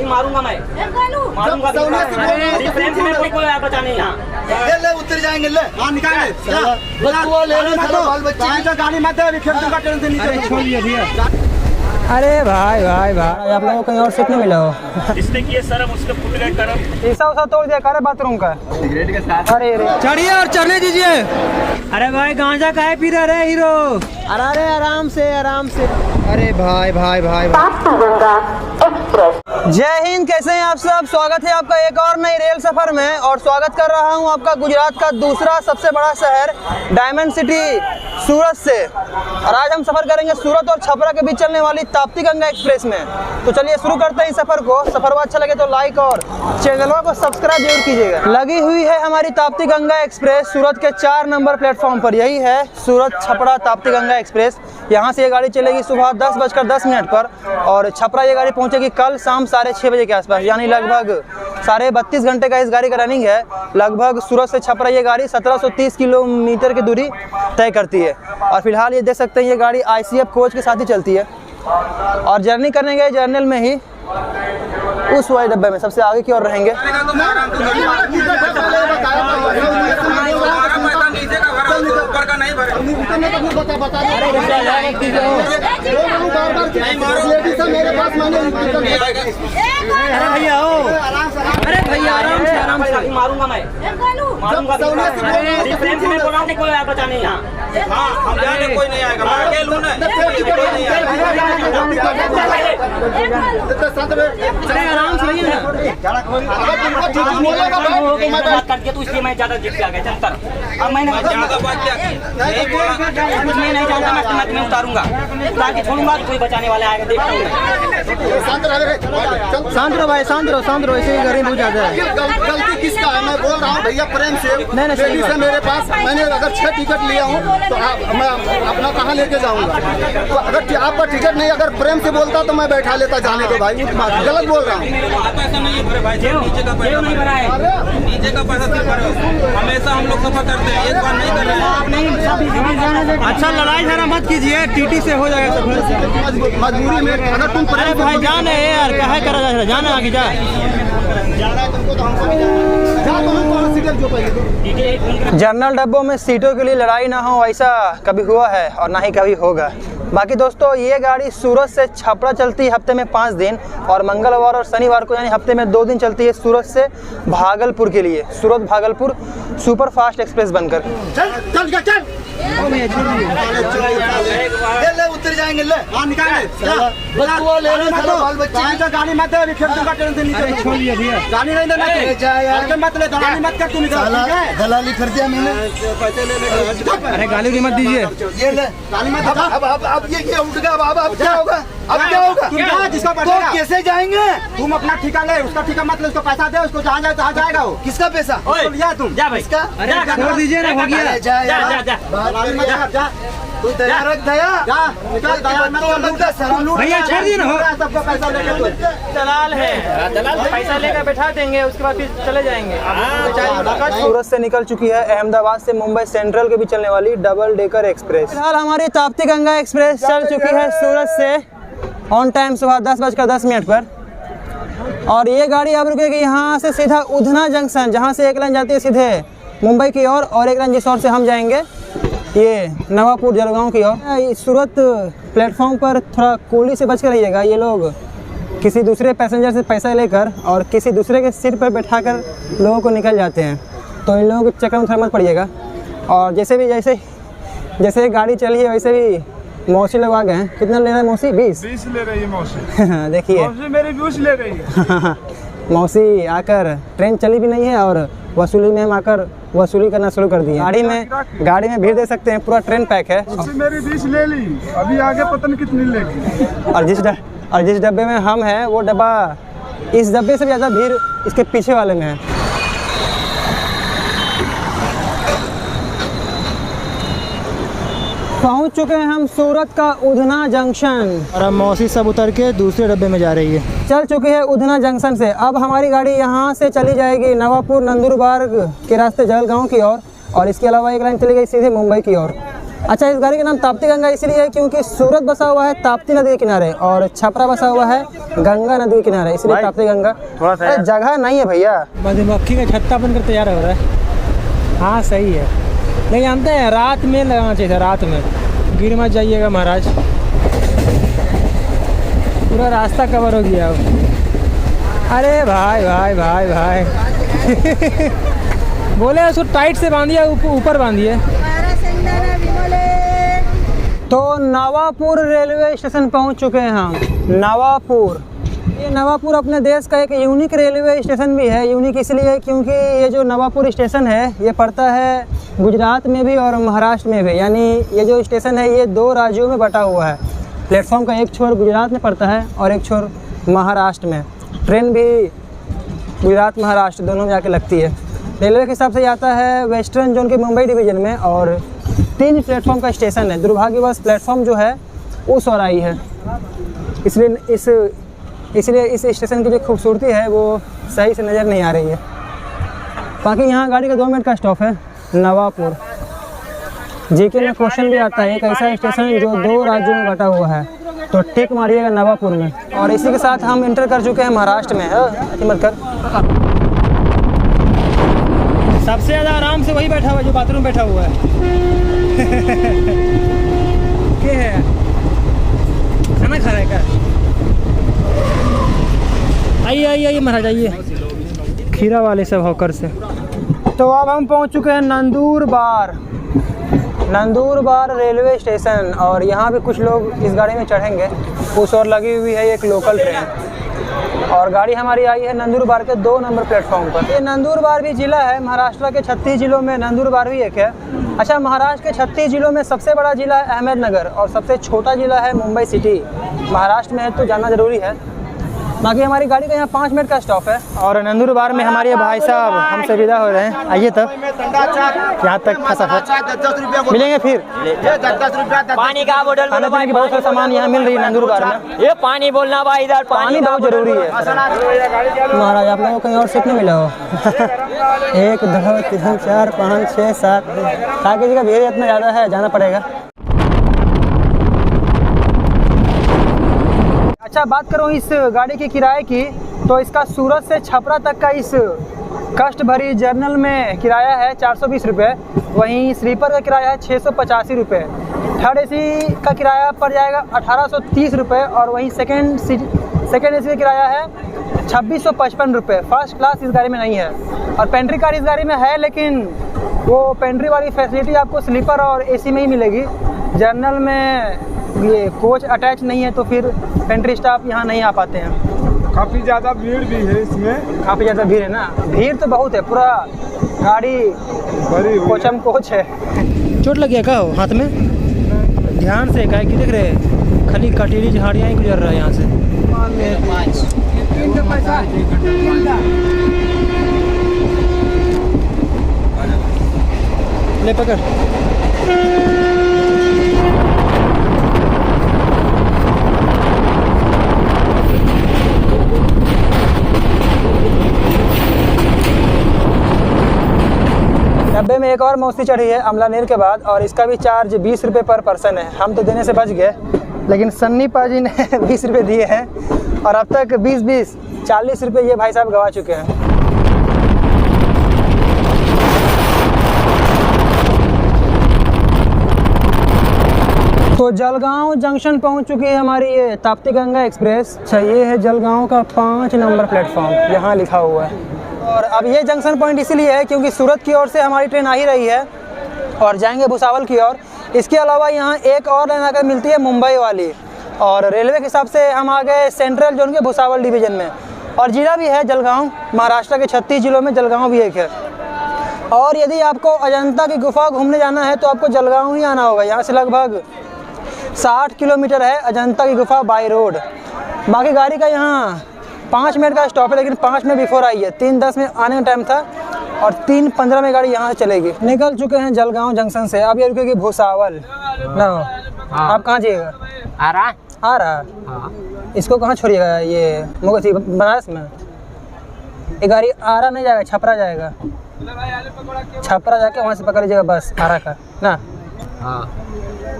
मारूंगा मैं, मारूंगा। फ्रेंड्स में कोई बचा नहीं यहाँ। ले उतर जाएंगे, ले निकाल गाड़ी मत छोड़िए भैया। अरे भाई भाई भाई, आप लोगों को कहीं और सीट नहीं मिला हो? इसने किए शर्म, उसके पुतले करम। शीशा उसा तोड़ दिया करे बाथरूम का सिगरेट के साथ। अरे चढ़िए और चढ़ने दीजिए। अरे भाई गांजा काहे पी रहे हीरो? अरे आराम से आराम से। अरे भाई भाई भाई, जय हिंद, कैसे हैं आप सब? स्वागत है आपका एक और नई रेल सफर में, और स्वागत कर रहा हूं आपका गुजरात का दूसरा सबसे बड़ा शहर डायमंड सिटी सूरत से। और आज हम सफर करेंगे सूरत और छपरा के बीच चलने वाली ताप्ती गंगा एक्सप्रेस में। तो चलिए शुरू करते हैं इस सफर को। सफर अच्छा लगे तो लाइक और चैनल को सब्सक्राइब जरूर कीजिएगा। लगी हुई है हमारी ताप्ती गंगा एक्सप्रेस सूरत के 4 नंबर प्लेटफॉर्म पर। यही है सूरत छपरा ताप्ती गंगा एक्सप्रेस। यहाँ से ये गाड़ी चलेगी सुबह 10:10 पर, और छपरा ये गाड़ी पहुँचेगी कल शाम 6:30 बजे के आसपास। यानी लगभग 32.5 घंटे का इस गाड़ी का रनिंग है। लगभग सूरत से छपरा ये गाड़ी 1730 किलोमीटर की दूरी तय करती है। और फिलहाल ये देख सकते हैं ये गाड़ी ICF कोच के साथ ही चलती है। और जर्नी करने गए जर्नल में ही उस वाले डब्बे में सबसे आगे की ओर रहेंगे। अरे भैया हो, अरे भैया आराम से आराम से। मारूंगा मैं, मारूंगा। फ्रेंड्स में बोला कोई बचा नहीं यहाँ। हाँ, हम जाने कोई नहीं आएगा। मैं अकेले हूँ ना, अरे आराम से रहिए ना। बात करके तो इसलिए मैं ज्यादा जिद पे आ गया। चल कर, अब मैंने कुछ नहीं जानता। मैं तुम्हें उतारूंगा, उतार के छोड़ूंगा। कोई बचाने वाला आएगा, देखता हूँ। शांत रहो भाई, शांत रहो। ऐसे ही गरीब हो जाता है। गलती किसका है? मैं बोल रहा हूँ भैया प्रेम से। नहीं बेटी से मेरे पास, मैंने अगर 6 टिकट लिया हूँ तो मैं अपना कहाँ लेके जाऊँगा? तो अगर आपका टिकट नहीं, अगर प्रेम से बोलता तो मैं बैठा लेता। जाने दो भाई, गलत बोल रहा हूँ। नीचे का पैसा हमेशा हम लोग सफर करते हैं, एक बार नहीं कर रहे हैं। अच्छा लड़ाई झगड़ा मत कीजिए, टीटी से हो जाएगा सब। मजबूरी में अगर तुम अरे भाई जान है यार, क्या करा जा, जाना आगे जा। जनरल डब्बों में सीटों के लिए लड़ाई ना हो, ऐसा कभी हुआ है और ना ही कभी होगा। बाकी दोस्तों, ये गाड़ी सूरत से छपरा चलती है हफ्ते में 5 दिन, और मंगलवार और शनिवार को यानी हफ्ते में 2 दिन चलती है सूरत से भागलपुर के लिए। Surat Bhagalpur super fast express बनकर। चल ले उतर जाएंगे, ले निकाल गाड़ी मत छोड़िए भैया। गाड़ी नहीं दलाली कर दिया मैंने। अरे गाली मत दीजिए, ये ले गाली मत। अब ये क्या उठ गया? अब क्या होगा? अब क्या होगा? जिसका तो कैसे जाएंगे? तुम अपना ठेका ले, उसका ठेका मत ले। उसको पैसा दे, उसको जहाँ जाए तहाँ जाएगा वो। किसका पैसा? लिया तुम जा भाई, अरे छोड़ दीजिए ना, हो गया। जा तू दया रख, दया भैया छोड़ दिए ना। सबका पैसा लेके दलाल है, दलाल पैसा लेकर बैठा देंगे, उसके बाद फिर चले जाएंगे। सूरत से निकल चुकी है अहमदाबाद से मुंबई सेंट्रल के भी चलने वाली डबल डेकर एक्सप्रेस। फिलहाल हमारी ताप्ती गंगा एक्सप्रेस चल चुकी है सूरत से ऑन टाइम सुबह 10:10 पर। और ये गाड़ी अब रुकेगी यहाँ से सीधा उधना जंक्शन, जहाँ से एक लाइन जाती है सीधे मुंबई की ओर, और एक लाइन जिस ओर से हम जाएंगे ये नवापुर जलगांव की ओर। सूरत प्लेटफॉर्म पर थोड़ा कोहली से बच कर रहिएगा। ये लोग किसी दूसरे पैसेंजर से पैसा लेकर और किसी दूसरे के सीट पर बैठाकर लोगों को निकल जाते हैं, तो इन लोगों के चक्कर में थोड़ा मत पड़िएगा। और जैसे गाड़ी चली है वैसे भी मौसी लोग आ गए हैं। कितना ले रहा है मौसी? 20 ले रही है मौसी। देखिए मेरी 20 ले रही है। मौसी आकर, ट्रेन चली भी नहीं है और वसूली में हम आकर वसूली करना शुरू कर दिए। गाड़ी में भीड़ दे सकते हैं, पूरा ट्रेन पैक है। मेरी 20 ले ली, अभी आगे पता नहीं कितनी लेगी। और जिस डब्बे में हम हैं वो डब्बा, इस डब्बे से ज़्यादा भीड़ इसके पीछे वाले में है। पहुंच चुके हैं हम सूरत का उधना जंक्शन, और अब मौसी सब उतर के दूसरे डब्बे में जा रही है। चल चुकी है उधना जंक्शन से। अब हमारी गाड़ी यहाँ से चली जाएगी नवापुर नंदुरबार के रास्ते जलगांव की ओर, और इसके अलावा एक लाइन चली गई सीधे मुंबई की ओर। अच्छा, इस गाड़ी का नाम ताप्ती गंगा इसलिए है क्योंकि सूरत बसा हुआ है ताप्ती नदी के किनारे और छपरा बसा हुआ है गंगा नदी के किनारे, इसलिए ताप्ती गंगा। थोड़ा जगह नहीं है भैया। मधुमक्खी का छत्ता बनकर तैयार हो रहा है। हाँ सही है, लेकिन जानते हैं रात में लगाना चाहिए था, रात में गिर मत जाइएगा महाराज। पूरा रास्ता कवर हो गया अब। अरे भाई भाई भाई भाई बोले उसको टाइट से बांधिए, ऊपर बांधिए। तो नवापुर रेलवे स्टेशन पहुंच चुके हैं हम। नवापुर, ये नवापुर अपने देश का एक यूनिक रेलवे स्टेशन भी है। यूनिक इसलिए क्योंकि ये जो नवापुर स्टेशन है ये पड़ता है गुजरात में भी और महाराष्ट्र में भी, यानी ये जो स्टेशन है ये 2 राज्यों में बटा हुआ है। प्लेटफॉर्म का एक छोर गुजरात में पड़ता है और एक छोर महाराष्ट्र में। ट्रेन भी गुजरात महाराष्ट्र दोनों में जाके लगती है। रेलवे के हिसाब से आता है वेस्टर्न जोन के मुंबई डिवीज़न में और 3 प्लेटफॉर्म का स्टेशन है। दुर्भाग्यवश प्लेटफॉर्म जो है वो सौराई है, इसलिए इस स्टेशन की जो खूबसूरती है वो सही से नज़र नहीं आ रही है। बाकी यहाँ गाड़ी का 2 मिनट का स्टॉप है नवापुर। जीके में क्वेश्चन भी आता है एक ऐसा स्टेशन जो 2 राज्यों में बटा हुआ है, तो टिक मारिएगा नवापुर में। और इसी के साथ हम इंटर कर चुके हैं महाराष्ट्र में। सबसे ज़्यादा आराम से वही बैठा हुआ है जो बाथरूम बैठा हुआ है। क्या है, खाना खा रहा है क्या? आइए आइए आइए महाराज आइए, खीरा वाले सब हॉकर से। तो अब हम पहुंच चुके हैं नंदूरबार रेलवे स्टेशन और यहाँ पे कुछ लोग इस गाड़ी में चढ़ेंगे। उस और लगी हुई है एक लोकल ट्रेन और गाड़ी हमारी आई है नंदूरबार के 2 नंबर प्लेटफॉर्म पर। ये नंदूरबार भी ज़िला है, महाराष्ट्र के 36 ज़िलों में नंदूरबार भी एक है। अच्छा, महाराष्ट्र के 36 ज़िलों में सबसे बड़ा ज़िला है अहमदनगर और सबसे छोटा ज़िला है मुंबई सिटी। महाराष्ट्र में है तो जानना ज़रूरी है। बाकी हमारी गाड़ी का यहाँ 5 मिनट का स्टॉप है और नंदूरबार में हमारे भाई साहब हमसे विदा हो रहे हैं। आइए तब यहाँ तक का सफर मिलेंगे फिर। पानी का बोतल खाने पीने की बहुत सारा सामान यहाँ मिल रही है नंदूरबार में। ये पानी बोलना भाई, इधर पानी बहुत जरूरी है महाराज। आप लोगों को कहीं और सीट नहीं मिला हो। 1 2 3 4 5 6 7 ताकि का भीड़ इतना ज़्यादा है, जाना पड़ेगा। अच्छा, बात करूँ इस गाड़ी के किराए की तो इसका सूरत से छपरा तक का इस कष्ट भरी जर्नल में किराया है 420 रुपये। वहीं स्लीपर का किराया है 685 रुपये। थर्ड एसी का किराया पड़ जाएगा 1830 रुपये और वहीं सेकेंड एसी का किराया है 2655 रुपये। फर्स्ट क्लास इस गाड़ी में नहीं है और पेंट्री कार इस गाड़ी में है, लेकिन वो पेंट्री वाली फैसिलिटी आपको स्लीपर और एसी में ही मिलेगी। जर्नल में ये कोच अटैच नहीं है तो फिर पेंट्री स्टाफ यहाँ नहीं आ पाते हैं। काफ़ी ज़्यादा भीड़ भी है इसमें। काफ़ी ज़्यादा भीड़ है ना, भीड़ तो बहुत है, पूरा गाड़ी कोचम कोच है। चोट लग गया क्या हो हाथ में? ध्यान से क्या कि देख रहे हैं, खाली कटीली झाड़ियाँ ही गुजर रहा है यहाँ से। ले पकड़। डब्बे में एक और मौसी चढ़ी है अमलानेर के बाद और इसका भी चार्ज 20 रुपये पर पर्सन है। हम तो देने से बच गए, लेकिन सन्नी पाजी ने 20 रुपये दिए हैं और अब तक 20 40 रुपये ये भाई साहब गवा चुके हैं। तो जलगांव जंक्शन पहुंच चुकी है हमारी ये ताप्ती गंगा एक्सप्रेस। अच्छा, ये है जलगांव का 5 नंबर प्लेटफॉर्म, यहाँ लिखा हुआ है। और अब ये जंक्शन पॉइंट इसीलिए है क्योंकि सूरत की ओर से हमारी ट्रेन आ ही रही है और जाएंगे भुसावल की ओर। इसके अलावा यहाँ एक और लाइन आकर मिलती है मुंबई वाली और रेलवे के हिसाब से हम आ गए सेंट्रल जोन के भुसावल डिवीज़न में। और ज़िला भी है जलगांव, महाराष्ट्र के 36 ज़िलों में जलगांव भी एक है। और यदि आपको अजंता की गुफा घूमने जाना है तो आपको जलगांव ही आना होगा। यहाँ से लगभग 60 किलोमीटर है अजंता की गुफा बाई रोड। बाकी गाड़ी का यहाँ 5 मिनट का स्टॉप है, लेकिन 5 मिनट बिफोर आई है। 3:10 में आने का टाइम था और 3:15 में गाड़ी यहाँ से चलेगी। निकल चुके हैं जलगांव जंक्शन से, अब ये रुकेगी भुसावल ना। आप कहाँ जाइएगा? आ रहा। हाँ। इसको कहाँ छोड़िएगा? ये मुगथी बनारस में। ये गाड़ी आरा नहीं जाएगा, छपरा जाएगा। छपरा जाके वहाँ से पकड़ लीजिएगा बस आरा का ना। हाँ।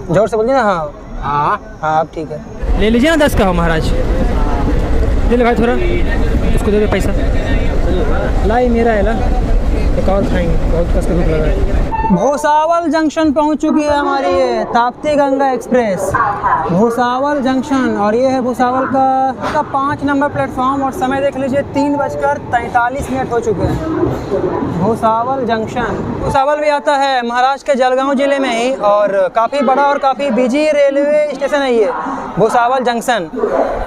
जोर से बोलिए ना। हाँ हाँ हाँ अब ठीक है। ले लीजिए ना 10 का हो महाराज। ले ले भाई थोड़ा, उसको दे दे पैसा। लाई मेरा है ला, एक और खाएंगे, बहुत कस के भूख लगा है। भूसावल जंक्शन पहुंच चुकी है हमारी ये ताप्ती गंगा एक्सप्रेस, भूसावल जंक्शन। और ये है भूसावल का 5 नंबर प्लेटफॉर्म। और समय देख लीजिए 3:43 हो चुके हैं। भूसावल जंक्शन, भूसावल भी आता है महाराष्ट्र के जलगांव जिले में ही, और काफ़ी बड़ा और काफ़ी बिजी रेलवे स्टेशन है ये भूसावल जंक्शन।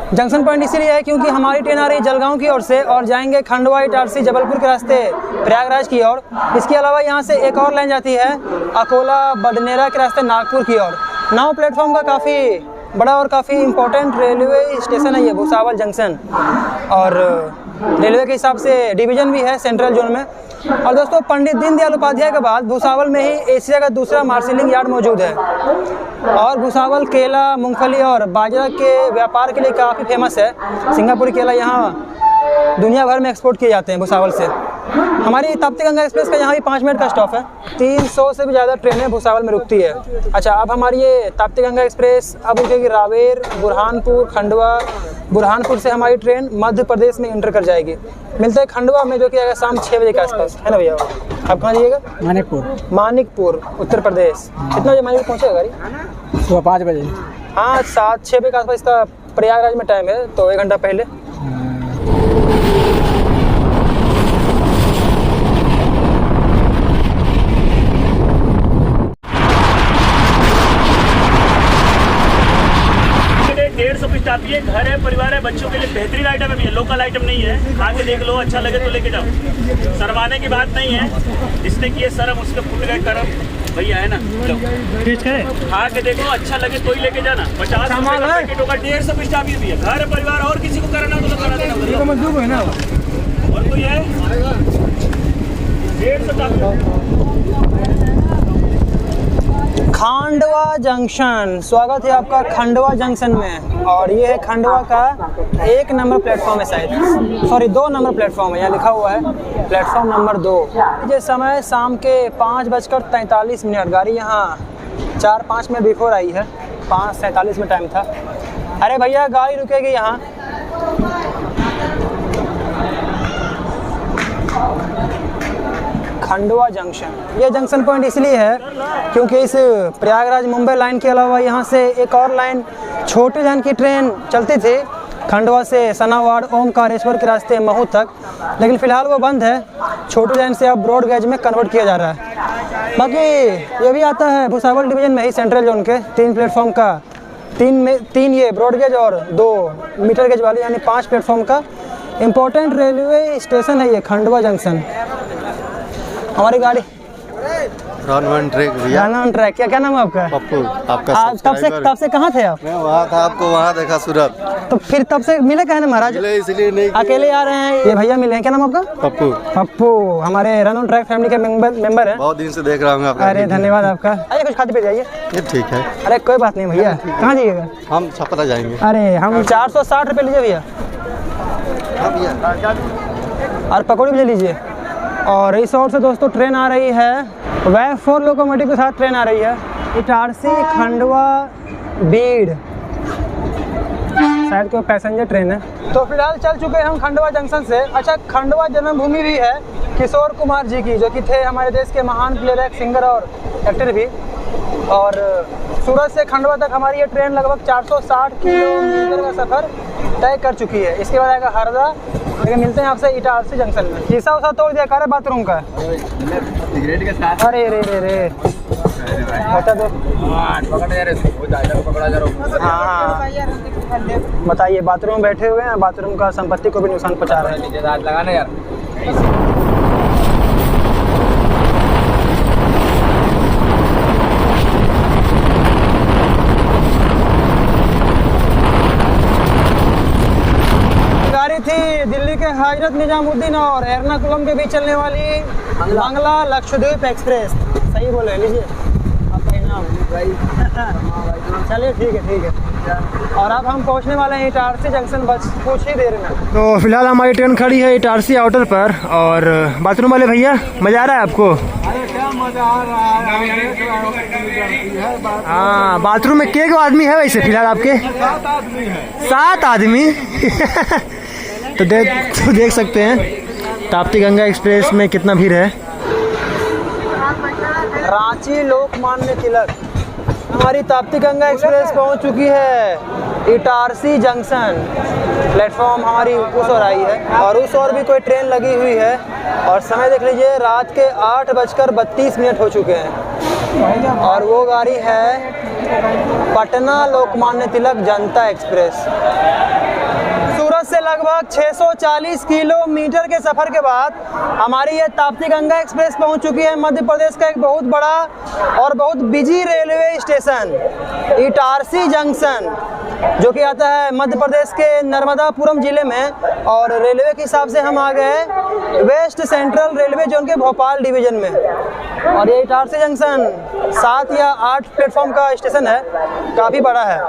जंक्शन पॉइंट इसीलिए है क्योंकि हमारी ट्रेन आ रही है जलगांव की ओर से और जाएंगे खंडवा इटारसी जबलपुर के रास्ते प्रयागराज की ओर। इसके अलावा यहाँ से एक और लाइन जाती है अकोला बडनेरा के रास्ते नागपुर की ओर। 9 प्लेटफॉर्म का काफ़ी बड़ा और काफ़ी इम्पोर्टेंट रेलवे स्टेशन है ये भूसावल जंक्शन। और रेलवे के हिसाब से डिवीज़न भी है सेंट्रल जोन में। और दोस्तों पंडित दीनदयाल उपाध्याय के बाद भूसावल में ही एशिया का दूसरा मार्शलिंग यार्ड मौजूद है। और भूसावल केला, मूंगफली और बाजरा के व्यापार के लिए काफ़ी फेमस है। सिंगापुरी केला यहाँ दुनिया भर में एक्सपोर्ट किए जाते हैं भूसावल से। हमारी ताप्ती गंगा एक्सप्रेस का यहाँ भी 5 मिनट का स्टॉप है। 300 से भी ज़्यादा ट्रेनें भूसावल में रुकती है। अच्छा, अब हमारी ये ताप्ती गंगा एक्सप्रेस अब रुकेगी रावेर, बुरहानपुर, खंडवा। बुरहानपुर से हमारी ट्रेन मध्य प्रदेश में इंटर कर जाएगी। मिलते हैं खंडवा में, जो कि आएगा शाम 6 बजे के आसपास, है ना भैया? आप कहाँ जाइएगा? मानिकपुर उत्तर प्रदेश। कितना बजे मानिकपुर पहुँचेगा गाड़ी? सुबह 5 बजे। हाँ 7-6 बजे के आसपास इसका प्रयागराज में टाइम है, तो 1 घंटा पहले। स्टाफ ये घर है, परिवार है, बच्चों के लिए बेहतरीन आइटम है। लोकल आइटम नहीं है, खा के देख लो, अच्छा लगे तो लेके जाओ। शर्माने की बात नहीं है, जिसने किए शर्म उसके फूट गए करम। भैया है ना, ठीक है, खा के देखो, अच्छा लगे तो ही लेके जाना। 50 रुपए का पैकेट होगा, 150 स्टाफ ये भी है। घर परिवार और किसी को कराना तो करा देना। और तो ये 150 खंडवा जंक्शन, स्वागत है आपका खंडवा जंक्शन में। और ये है खंडवा का 1 नंबर प्लेटफॉर्म है, शायद सॉरी 2 नंबर प्लेटफॉर्म है, यहाँ लिखा हुआ है प्लेटफॉर्म नंबर 2। ये समय शाम के 5:43। गाड़ी यहाँ 4-5 मिनट बिफोर आई है, 5:47 में टाइम था। अरे भैया गाड़ी रुकेगी यहाँ। खंडवा जंक्शन, ये जंक्शन पॉइंट इसलिए है क्योंकि इस प्रयागराज मुंबई लाइन के अलावा यहाँ से एक और लाइन छोटे जन की ट्रेन चलती थी खंडवा से सनावाड़ ओमकारेश्वर के रास्ते महू तक, लेकिन फ़िलहाल वो बंद है। छोटे लाइन से अब ब्रॉड गेज में कन्वर्ट किया जा रहा है। बाकी ये भी आता है भूसावल डिवीज़न में ही, सेंट्रल जोन के 3 प्लेटफॉर्म का, 3 ये ब्रॉड गेज और 2 मीटर गेज वाली, यानी 5 प्लेटफॉर्म का इम्पोर्टेंट रेलवे स्टेशन है ये खंडवा जंक्शन। हमारी गाड़ी रन वन ट्रैक भैया। Run on track. क्या नाम है आपका? पप्पू। आपका तब से कहाँ थे आप? मैं वहाँ था, आपको वहाँ देखा सूरत। तो फिर तब से मिले कहे ना महाराज? इसलिए नहीं, अकेले आ रहे हैं। ये भैया मिले हैं, क्या नाम आपका? पप्पू। पप्पू हमारे रन ऑन ट्रैक फैमिली के मेंबर हैं। बहुत दिन से देख रहा हूँ आपका। अरे धन्यवाद आपका। आइए कुछ खाते पे जाइए। ये ठीक है। अरे कोई बात नहीं भैया, कहाँ जाइएगा? हम छपरा जाएंगे। अरे हम 460 रुपये लीजिए भैया, और पकौड़ी भी ले लीजिए। और इस ओर से दोस्तों ट्रेन आ रही है, वैफ 4 लोकोमोटिव के साथ ट्रेन आ रही है, इटारसी खंडवा बीड़, शायद कोई पैसेंजर ट्रेन है। तो फिलहाल चल चुके हैं हम खंडवा जंक्शन से। अच्छा, खंडवा जन्मभूमि भी है किशोर कुमार जी की, जो कि थे हमारे देश के महान प्लेबैक सिंगर और एक्टर भी। और सूरत से खंडवा तक हमारी ये ट्रेन लगभग 460 किलोमीटर का सफ़र तय कर चुकी है। इसके बाद आएगा हरदा, लेकिन मिलते हैं आपसे इटारसी जंक्शन में। शीशा उसा तोड़ दिया करे बाथरूम का। सिगरेट के साथ। अरे रे रे रे, हटा दो। हाँ बताइए, बाथरूम में बैठे हुए हैं, बाथरूम का संपत्ति को भी नुकसान पहुँचा रहे हैं। लगाना यार। गाड़ी थी दिल्ली के हजरत निजामुद्दीन और एर्नाकुलम के बीच चलने वाली बांग्ला लक्षद्वीप एक्सप्रेस। सही बोले, लीजिए आपका चलिए ठीक है। और अब हम पहुंचने वाले हैं इटारसी जंक्शन, बस कुछ ही देर में। तो फिलहाल हमारी ट्रेन खड़ी है इटारसी आउटर पर। और बाथरूम वाले भैया, मज़ा आ रहा है आपको? अरे क्या मजा आ रहा है। हाँ, बाथरूम में के आदमी है वैसे फिलहाल आपके? 7 आदमी है। 7 आदमी। तो देख सकते हैं ताप्ती गंगा एक्सप्रेस में कितना भीड़ है। रांची लोकमान्य तिलक, हमारी ताप्ती गंगा एक्सप्रेस पहुंच चुकी है इटारसी जंक्शन। प्लेटफॉर्म हमारी उस ओर आई है और उस ओर भी कोई ट्रेन लगी हुई है। और समय देख लीजिए, रात के 8:32 हो चुके हैं और वो गाड़ी है पटना लोकमान्य तिलक जनता एक्सप्रेस। सूरत से लगभग 640 किलोमीटर के सफ़र के बाद हमारी ये ताप्ती गंगा एक्सप्रेस पहुंच चुकी है मध्य प्रदेश का एक बहुत बड़ा और बहुत busy railway station Itarsi junction, जो कि आता है मध्य प्रदेश के नर्मदापुरम जिले में। और रेलवे के हिसाब से हम आ गए वेस्ट सेंट्रल रेलवे जोन के भोपाल डिवीज़न में। और ये इटारसी जंक्शन 7 या 8 प्लेटफॉर्म का स्टेशन है, काफ़ी बड़ा है।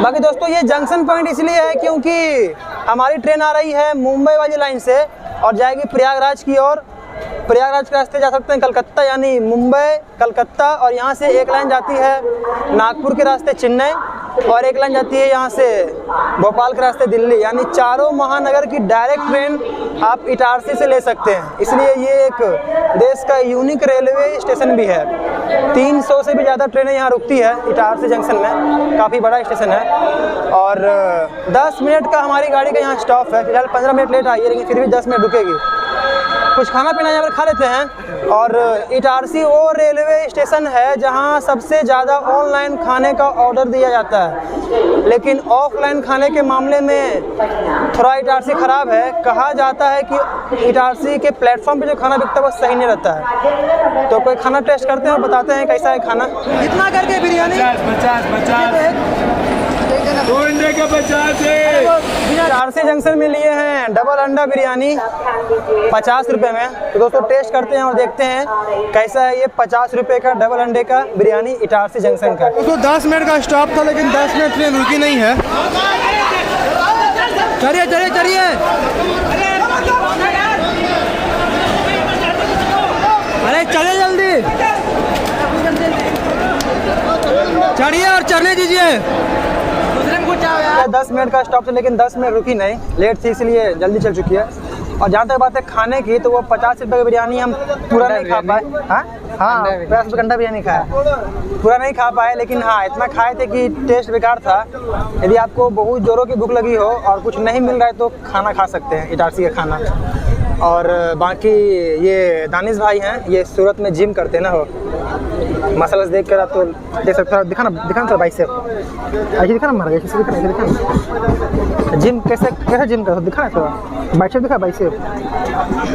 बाकी दोस्तों, ये जंक्शन पॉइंट इसलिए है क्योंकि हमारी ट्रेन आ रही है मुंबई वाली लाइन से और जाएगी प्रयागराज की ओर। प्रयागराज के रास्ते जा सकते हैं कलकत्ता, यानी मुंबई कलकत्ता। और यहाँ से एक लाइन जाती है नागपुर के रास्ते चेन्नई और एक लाइन जाती है यहाँ से भोपाल के रास्ते दिल्ली। यानी चारों महानगर की डायरेक्ट ट्रेन आप इटारसी से ले सकते हैं। इसलिए ये एक देश का यूनिक रेलवे स्टेशन भी है। 300 से भी ज़्यादा ट्रेनें यहाँ रुकती है इटारसी जंक्शन में, काफ़ी बड़ा स्टेशन है। और 10 मिनट का हमारी गाड़ी का यहाँ स्टॉप है। फिलहाल 15 मिनट लेट आई है, लेकिन फिर भी 10 मिनट रुकेगी। कुछ खाना पीना यहाँ पर खा लेते हैं। और इटारसी वो रेलवे स्टेशन है जहाँ सबसे ज़्यादा ऑनलाइन खाने का ऑर्डर दिया जाता है, लेकिन ऑफलाइन खाने के मामले में थोड़ा इटारसी ख़राब है। कहा जाता है कि इटारसी के प्लेटफॉर्म पे जो खाना बिकता है वो सही नहीं रहता है। तो कोई खाना टेस्ट करते हैं और बताते हैं कैसा है खाना। कितना करके बिरयानी? 50 2 अंडे के 50 है। इटारसी जंक्शन में लिए हैं डबल अंडा बिरयानी 50 रुपये में। तो दोस्तों टेस्ट करते हैं और देखते हैं कैसा है ये 50 रुपये का डबल अंडे का बिरयानी इटारसी जंक्शन का। तो 10 मिनट का स्टॉप था, लेकिन 10 मिनट ट्रेन रुकी नहीं है। चलिए अरे चले जल्दी, चढ़िए और चढ़ने दीजिए। 10 मिनट का स्टॉप था, लेकिन 10 मिनट रुकी नहीं, लेट थी इसलिए जल्दी चल चुकी है। और जहाँ तक बात है खाने की, तो वो 50 रुपये की बिरयानी हम पूरा नहीं खा पाए। हाँ 50 रुपये घंटा बिरयानी खाया, पूरा नहीं खा पाए। लेकिन हाँ, इतना खाए थे कि टेस्ट बेकार था। यदि आपको बहुत ज़ोरों की भूख लगी हो और कुछ नहीं मिल रहा है तो खाना खा सकते हैं इटारसी का खाना। और बाकी ये दानिश भाई हैं, ये सूरत में जिम करते हैं ना, हो मसला देख कर आप तो देख सकते हो। दिखाना तो भाई से ऐसे दिखाना, मर गया किसी दिखाना जिम कैसे जिम कर दिखाना थोड़ा। बाइसेप दिखा, बाइसेप।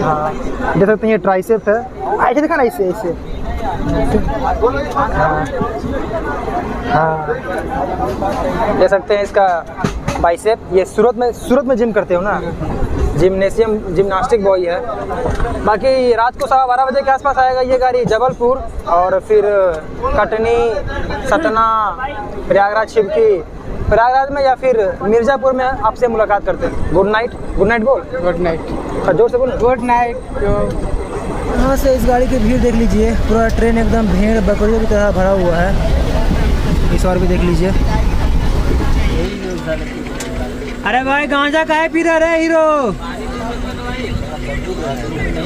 हाँ देख सकते हैं, ये ट्राइसेप है। ऐसे दिखाना, ऐसे हाँ देख सकते हैं इसका बाइसेप। ये सूरत में जिम करते हो ना, जिम्नास्टिक बॉय है। बाकी रात को 12:15 बजे के आसपास आएगा ये गाड़ी जबलपुर, और फिर कटनी, सतना, प्रयागराज, शिवकी, प्रयागराज में या फिर मिर्ज़ापुर में आपसे मुलाकात करते हैं। गुड नाइट बोल। Good night. जोर से बोल। Good night. यहाँ से इस गाड़ी की भीड़ देख लीजिए, पूरा ट्रेन एकदम भेड़ बकरियों की तरह भरा हुआ है। इस बार भी देख लीजिए। अरे भाई गांजा काहे पी रहा है हीरो?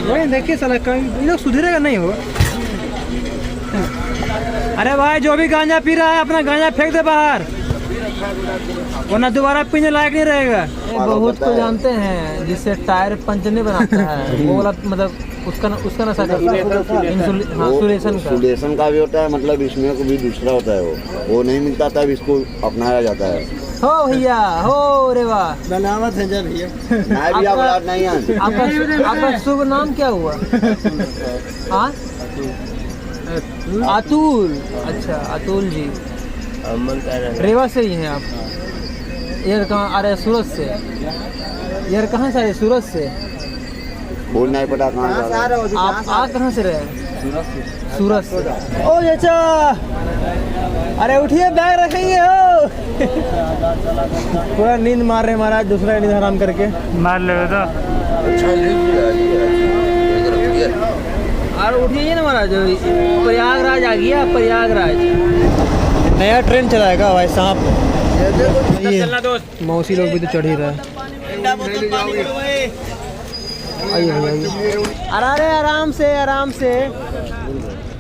वही देखिए साला, ये लोग सुधरेगा नहीं हो। अरे भाई जो भी गांजा पी रहा है अपना गांजा फेंक दे बाहर, वरना दोबारा पीने लायक नहीं रहेगा। बहुत को जानते हैं जिससे टायर पंचर नहीं बनाता है, वो वाला मतलब उसका नशा करता है। इंसुलेशन का भी होता है, मतलब इसमें को भी दूसरा होता है, वो नहीं मिलता तब इसको अपनाया जाता है। हो भैया हो, रे वाह, बनावट है जब भैया नहीं है। आपका शुभ नाम क्या हुआ? हाँ अतुल। अच्छा अतुल जी, रेवा से ही हैं आप? यार कहाँ आ रहे? सूरत से। यार कहाँ से आ रहे? सूरत से। बोल नहीं पता कहाँ जा रहा है। आप आ कहाँ से रहे? सूरत से। ओ चाचा, अरे उठिए, बैग रखेंगे हो। पूरा नींद मार रहे महाराज, दूसरा नींद हराम करके मार ले तो और उठिए ना महाराज। प्रयागराज आ गया, प्रयागराज। नया ट्रेन चलाएगा भाई साहब। चलना दोस्त। मौसी लोग भी तो चढ़ ही रहे हैं। आइए अरे आराम से, आराम से।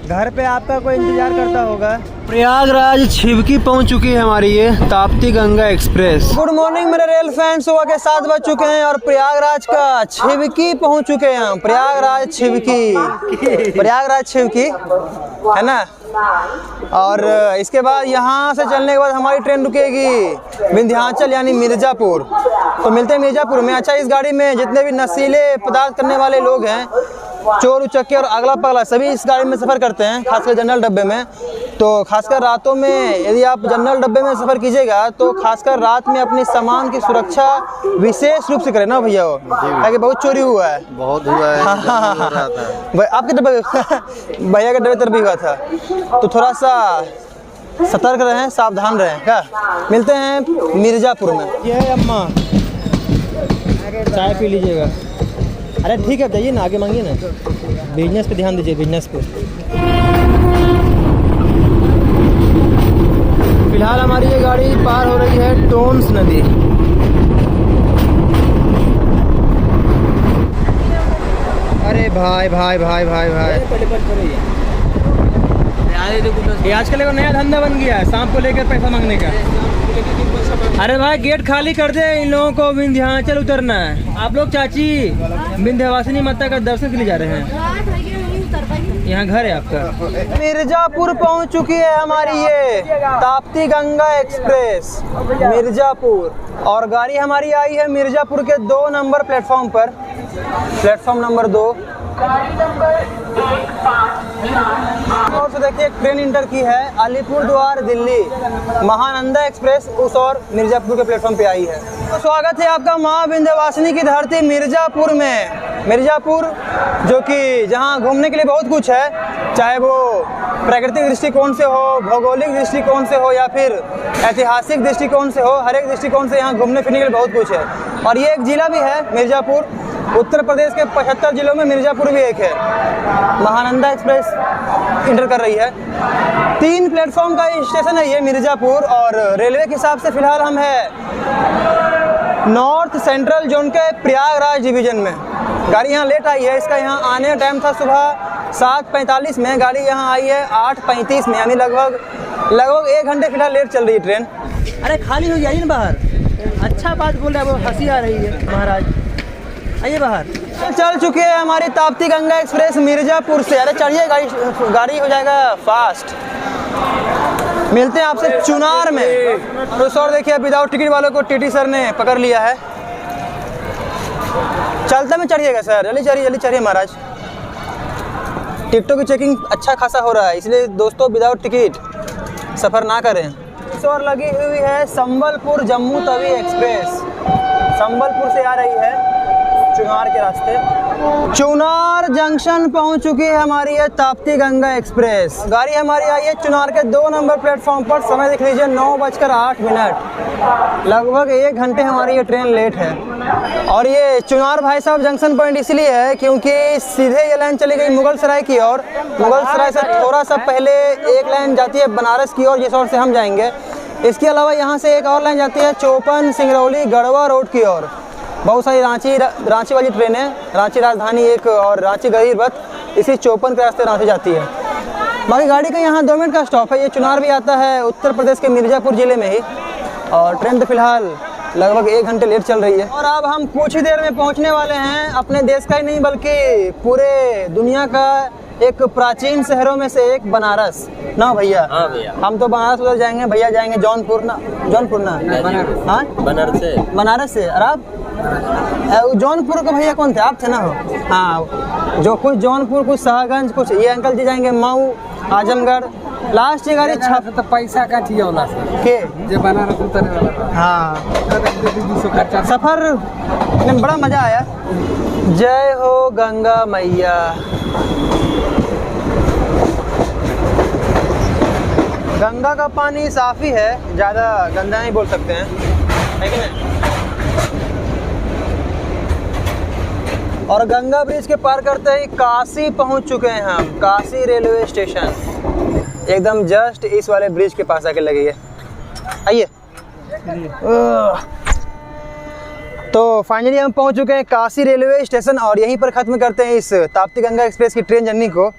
घर पे आपका कोई इंतजार करता होगा। प्रयागराज छिवकी पहुंच चुकी है हमारी ये Tapti Ganga express. Good morning मेरे रेल फैंस, सुबह के 7 बज चुके हैं और प्रयागराज का छिवकी पहुंच चुके हैं हम। प्रयागराज छिवकी, प्रयागराज छिवकी है ना। और इसके बाद यहाँ से चलने के बाद हमारी ट्रेन रुकेगी विंध्याचल यानी मिर्ज़ापुर। तो मिलते हैं मिर्ज़ापुर में। अच्छा, इस गाड़ी में जितने भी नशीले पदार्थ करने वाले लोग हैं, चोर उचक्के और अगला पगला, सभी इस गाड़ी में सफ़र करते हैं, खासकर जनरल डब्बे में। तो खासकर रातों में यदि आप जनरल डब्बे में सफ़र कीजिएगा तो खासकर रात में अपने सामान की सुरक्षा विशेष रूप से करें ना भैया, वो ताकि बहुत चोरी हुआ है, बहुत हुआ है। आपके डब्बे भैया के डब्बे तरफ भी हुआ था। तो थोड़ा सा सतर्क रहें, सावधान रहें। क्या मिलते हैं मिर्ज़ापुर में। ये है अम्मा, चाय पी लीजिएगा। अरे ठीक है, जाइए ना, आगे मांगिए ना। बिजनेस पे ध्यान दीजिए, बिजनेस पे। फिलहाल हमारी ये गाड़ी पार हो रही है टोन्स नदी। अरे भाई भाई भाई भाई भाई, ये आजकल एक नया धंधा बन गया है, सांप को लेकर पैसा मांगने का। अरे भाई गेट खाली कर दे, इन लोगों को विंध्याचल उतरना है। आप लोग चाची विंध्यवासिनी माता का दर्शन के लिए जा रहे हैं, यहाँ घर है आपका। मिर्ज़ापुर पहुँच चुकी है हमारी ये ताप्ती गंगा एक्सप्रेस मिर्ज़ापुर। और गाड़ी हमारी आई है मिर्ज़ापुर के 2 नंबर प्लेटफॉर्म पर, प्लेटफॉर्म नंबर 2। और तो देखिए ट्रेन इंटर की है अलीपुरद्वार दिल्ली, महानंदा एक्सप्रेस उस और मिर्ज़ापुर के प्लेटफॉर्म पे आई है। तो स्वागत है आपका माँ विंध्यवासिनी की धरती मिर्ज़ापुर में। मिर्ज़ापुर जो कि जहाँ घूमने के लिए बहुत कुछ है, चाहे वो प्राकृतिक दृष्टिकोण से हो, भौगोलिक दृष्टिकोण से हो या फिर ऐतिहासिक दृष्टिकोण से हो, हर एक दृष्टिकोण से यहाँ घूमने फिरने के लिए बहुत कुछ है। और ये एक ज़िला भी है मिर्ज़ापुर, उत्तर प्रदेश के 75 जिलों में मिर्ज़ापुर भी एक है। महानंदा एक्सप्रेस इंटर कर रही है। 3 प्लेटफॉर्म का स्टेशन है ये मिर्ज़ापुर। और रेलवे के हिसाब से फ़िलहाल हम है नॉर्थ सेंट्रल जोन के प्रयागराज डिवीज़न में। गाड़ी यहाँ लेट आई है, इसका यहाँ आने का टाइम था सुबह 7:45 में, गाड़ी यहाँ आई है 8:35 में, यानी लगभग 1 घंटे फिलहाल लेट चल रही है ट्रेन। अरे खाली हो जाइए ना बाहर। अच्छा बात बोल रहा है, वो हंसी आ रही है महाराज, आइए बाहर। चल चुके हैं हमारी ताप्ती गंगा एक्सप्रेस मिर्ज़ापुर से। अरे चढ़िए, गाड़ी हो जाएगा फास्ट। मिलते हैं आपसे चुनार में। तो सर देखिए विदाउट टिकट वालों को टीटी सर ने पकड़ लिया है। चलता में चढ़िएगा सर, जल्दी चढ़िए, जल्दी चढ़िए महाराज। टिकटों की चेकिंग अच्छा खासा हो रहा है, इसलिए दोस्तों विदाउट टिकट सफ़र ना करें। और लगी हुई है संबलपुर जम्मू तवी एक्सप्रेस, संबलपुर से आ रही है चुनार के रास्ते। चुनार जंक्शन पहुंच चुकी है हमारी ये ताप्ती गंगा एक्सप्रेस। गाड़ी हमारी आई है चुनार के 2 नंबर प्लेटफॉर्म पर। समय देख लीजिए 9:08। लगभग 1 घंटे हमारी ये ट्रेन लेट है। और ये चुनार भाई साहब जंक्शन पॉइंट इसलिए है क्योंकि सीधे ये लाइन चली गई मुगल सराय की ओर। मुगल सराय से थोड़ा सा पहले एक लाइन जाती है बनारस की ओर, जिस ओर से हम जाएंगे। इसके अलावा यहाँ से एक और लाइन जाती है चौपन सिंगरौली गढ़वा रोड की ओर। बहुत सारी रांची वाली ट्रेनें, रांची राजधानी एक और रांची गरीब रथ इसी चौपन के रास्ते रांची जाती है। बाकी गाड़ी का यहाँ 2 मिनट का स्टॉप है। ये चुनार भी आता है उत्तर प्रदेश के मिर्ज़ापुर ज़िले में ही। और ट्रेन तो फिलहाल लगभग 1 घंटे लेट चल रही है। और अब हम कुछ ही देर में पहुँचने वाले हैं अपने देश का ही नहीं बल्कि पूरे दुनिया का एक प्राचीन शहरों में से एक बनारस ना भैया। हाँ भैया, हम तो बनारस उधर जाएंगे, भैया जाएंगे जौनपुर ना, जौनपुर ना हाँ बनारस से। और आप जौनपुर के भैया कौन थे? आप थे ना हो? हाँ, जो कुछ जौनपुर, कुछ शाहगंज, कुछ ये अंकल जी जाएंगे मऊ, आजमगढ़, लास्ट ये गाड़ी छप तो पैसा का चाहिए होला से के जे बनारस उतरे वाला हाँ था 200 खर्चा सफ़र में बड़ा मज़ा आया। जय हो गंगा मैया। गंगा का पानी साफ ही है, ज़्यादा गंदा नहीं बोल सकते हैं, है कि नहीं। और गंगा ब्रिज के पार करते ही काशी पहुंच चुके हैं हम। काशी रेलवे स्टेशन एकदम जस्ट इस वाले ब्रिज के पास आके लगी है। आइए। तो फाइनली हम पहुंच चुके हैं काशी रेलवे स्टेशन और यहीं पर ख़त्म करते हैं इस ताप्ती गंगा एक्सप्रेस की ट्रेन जर्नी को।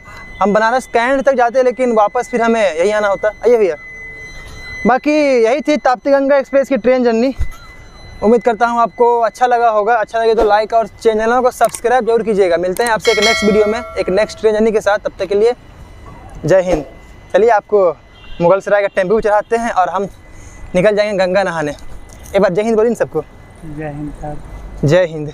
हम बनारस कैंट तक जाते हैं लेकिन वापस फिर हमें यहीं आना होता। आइए भैया। बाकी यही थी ताप्ती गंगा एक्सप्रेस की ट्रेन जर्नी। उम्मीद करता हूँ आपको अच्छा लगा होगा। अच्छा लगे तो लाइक और चैनल को सब्सक्राइब जरूर कीजिएगा। मिलते हैं आपसे एक नेक्स्ट वीडियो में एक नेक्स्ट ट्रेन जर्नी के साथ। तब तक के लिए जय हिंद। चलिए आपको मुगल सराय का टेम्पो चढ़ाते हैं और हम निकल जाएंगे गंगा नहाने। एक बार जय हिंद बोलिए सबको। जय हिंद। जय हिंद।